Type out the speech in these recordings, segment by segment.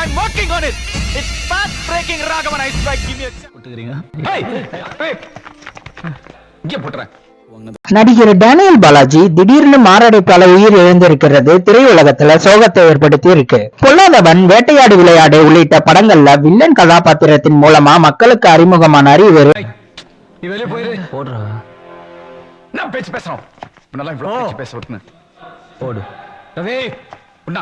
I'm working on it. It's path breaking Raghavan. I swear. Give me a chance. போட்டுக்கிறீங்க. Hey. இங்க போட்றேன். நடிகர் Daniel Balaji திடீர்னு மாரடைப்பால உயிர் இழந்திருக்கிறது திரையுலகத்துல சோகத்தை ஏற்படுத்தி இருக்கு. பொல்லாதவன், வேட்டையாடு விளையாடு உள்ளிட்ட படங்கள்ல வில்லன் கதாபாத்திரத்தின் மூலமா மக்களுக்கு அறிமுகமானார் இவர். நீ வெளிய போயிரு. போடுறா. நான் பேசுறோம். நல்லா இவ்வளவு பேச விட்டுனேன். போடு. ரவி. உண்ணா.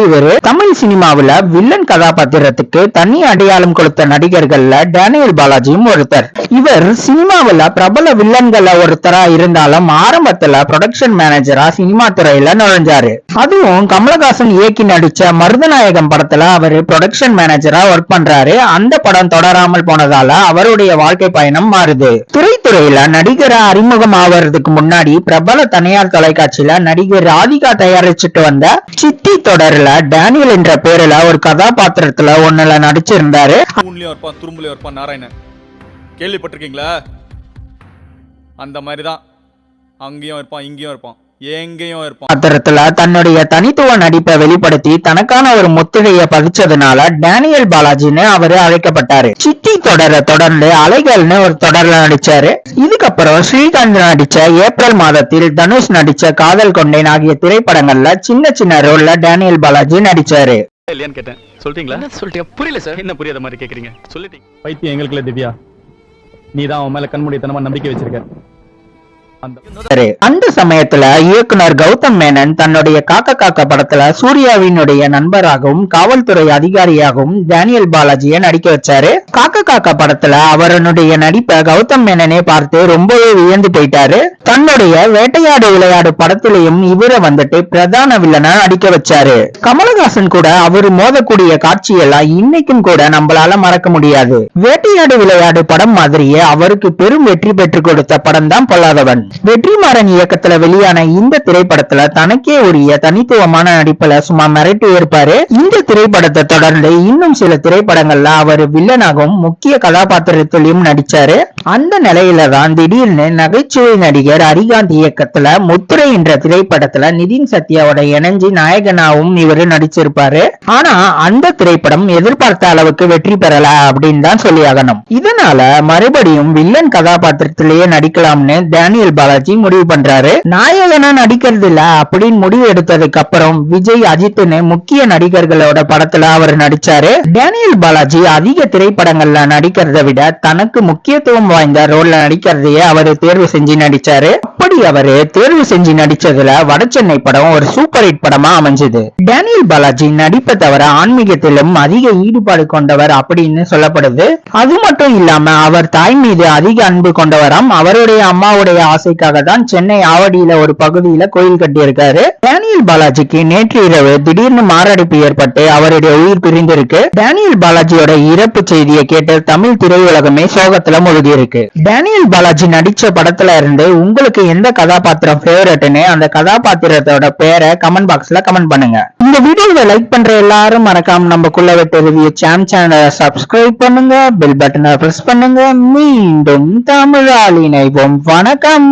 இவரு தமிழ் சினிமாவுல வில்லன் கதாபாத்திரத்துக்கு தனி அடையாளம் கொடுத்த நடிகர்கள்ல டேனியல் பாலாஜியும் ஒருத்தர். இவர் சினிமாவுல பிரபல வில்லன்கள ஒருத்தரா இருந்தாலும் ஆரம்பத்துல ப்ரொடக்ஷன் மேனேஜரா சினிமா துறையில நுழைஞ்சாரு. அதுவும் கமலஹாசன் இயக்கி நடிச்ச மருதநாயகம் படத்துல அவரு ப்ரொடக்ஷன் மேனேஜரா ஒர்க் பண்றாரு. அந்த படம் தொடராமல் போனதால அவருடைய வாழ்க்கை பயணம் மாறுது. திரைத்துறையில நடிகரா அறிமுகம் ஆவறதுக்கு முன்னாடி பிரபல தனியார் தொலைக்காட்சியில நடிகர் ராதிகா தயாரிச்சுட்டு வந்த சித்தி தொடர்ல டேனியல் என்ற பேர்ல ஒரு கதாபாத்திரத்துல ஒண்ணுல நடிச்சிருந்தாரு. துரும்புல இருப்பான் நாராயணன் கேள்விப்பட்டிருக்கீங்களா? அந்த மாதிரிதான் அங்கேயும் இருப்பான், இங்கேயும் இருப்பான், எங்கேயும் இருப்பான். பாத்திரத்துல தன்னுடைய தனித்துவ நடிப்பை வெளிப்படுத்தி தனக்கான ஒரு முத்திரையை பதிச்சதுனால டேனியல் பாலாஜின்னு அவரு அழைக்கப்பட்டாரு. சித்தி தொடரை தொடர்ந்து அலைகள்னு ஒரு தொடர்ல நடிச்சாரு. இதுக்கப்புறம் ஸ்ரீகாந்த் நடிச்ச ஏப்ரல் மாதத்தில் தனுஷ் நடிச்ச காதல் கொண்டேன் ஆகிய திரைப்படங்கள்ல சின்ன சின்ன ரோல்ல டேனியல் பாலாஜி நடிச்சாரு. இல்லையான்னு கேட்டேன். சொல்லிட்டீங்களா? என்ன சொல்லிட்டீங்க? புரியல சார். என்ன புரியாத மாதிரி கேக்குறீங்க? சொல்லிட்டீங்க. பைத்தியம் எங்களுக்குள்ள திவ்யா, நீதான் அவன் மேல கண்மூடித்தனமா நம்பிக்கை வச்சிருக்க. அந்த சமயத்துல இயக்குனர் கௌதம் மேனன் தன்னுடைய காக்க காக்க படத்துல சூர்யாவினுடைய நண்பராகவும் காவல்துறை அதிகாரியாகவும் டேனியல் பாலாஜியை நடிக்க வச்சாரு. காக்க காக்க படத்துல அவருடைய நடிப்பை கௌதம் மேனனே பார்த்து ரொம்பவே வியந்து போயிட்டாரு. தன்னுடைய வேட்டையாடு விளையாடு படத்திலையும் இவரை வந்துட்டு பிரதான வில்லனா நடிக்க வச்சாரு. கமலஹாசன் கூட அவரு மோதக்கூடிய காட்சியெல்லாம் இன்னைக்கும் கூட நம்மளால மறக்க முடியாது. வேட்டையாடு விளையாடு படம் மாதிரியே அவருக்கு பெரும் வெற்றி பெற்று கொடுத்த படம் தான் பொல்லாதவன். வெற்றிமாறன் இயக்கத்துல வெளியான இந்த திரைப்படத்துல தனக்கே உரிய தனித்துவமான நடிப்புல சும்மா மிரட்டி இருப்பாரு. இந்த திரைப்படத்தை தொடர்ந்து இன்னும் சில திரைப்படங்கள்ல அவர் வில்லனாகவும் முக்கிய கதாபாத்திரத்திலையும் நடிச்சாரு. அந்த நிலையில தான் திடீர்னு நகைச்சுவை நடிகர் ஹரிகாந்த் இயக்கத்துல முத்திரை என்ற திரைப்படத்துல நிதின் சத்யாவோட இணைஞ்சு நாயகனாவும் இவரு நடிச்சிருப்பாரு. ஆனா அந்த திரைப்படம் எதிர்பார்த்த அளவுக்கு வெற்றி பெறல அப்படின்னு தான் சொல்லி ஆகணும். இதனால மறுபடியும் வில்லன் கதாபாத்திரத்திலேயே நடிக்கலாம்னு டேனியல் பாலாஜி முடிவு பண்றாரு. நாயகனா நடிக்கிறது இல்ல அப்படின்னு முடிவு எடுத்ததுக்கு அப்புறம் விஜய், அஜித்னு முக்கிய நடிகர்களோட படத்துல அவர் நடிச்சாரு. டேனியல் பாலாஜி அதிக திரைப்படங்கள்ல நடிக்கிறத விட தனக்கு முக்கியத்துவம் வாய்ந்த ரோல்ல நடிக்கிறதையே அவரு தேர்வு செஞ்சு நடிச்சாரு. அப்படி அவரு தேர்வு செஞ்சு நடிச்சதுல வடசென்னை படம் ஒரு சூப்பர் ஹிட் படமா அமைஞ்சது. டேனியல் பாலாஜி நடிப்பை தவிர ஆன்மீகத்திலும் அதிக ஈடுபாடு கொண்டவர் அப்படின்னு சொல்லப்படுது. அது மட்டும் இல்லாம அவர் தாய் மீது அதிக அன்பு கொண்டவராம். அவருடைய அம்மாவுடைய ஆசைக்காக தான் சென்னை ஆவடியில ஒரு பகுதியில கோயில் கட்டி இருக்காரு. டேனியல் பாலாஜிக்கு நேற்று இரவு திடீர்னு மாரடைப்பு ஏற்பட்டு அவருடைய உயிர் பிரிந்திருக்கு. டேனியல் பாலாஜியோட இறப்பு செய்தியை கேட்டு தமிழ் திரையுலகமே சோகத்துல மூழ்கி இருக்கு. டேனியல் பாலாஜி நடிச்ச படத்துல இருந்து உங்களுக்கு எந்த கதாபாத்திரம் ஃபேவரட்னு அந்த கதாபாத்திரத்தோட பேரை கமெண்ட் பாக்ஸ்ல கமெண்ட் பண்ணுங்க. இந்த வீடியோவை லைக் பண்ற எல்லாரும் மறக்காம நம்ம குள்ள வெட்ட ரிவ்யூ சேனலை சப்ஸ்கிரைப் பண்ணுங்க, பெல் பட்டனை பிரஸ் பண்ணுங்க. மீண்டும் தமிழால் இணைவோம். வணக்கம்.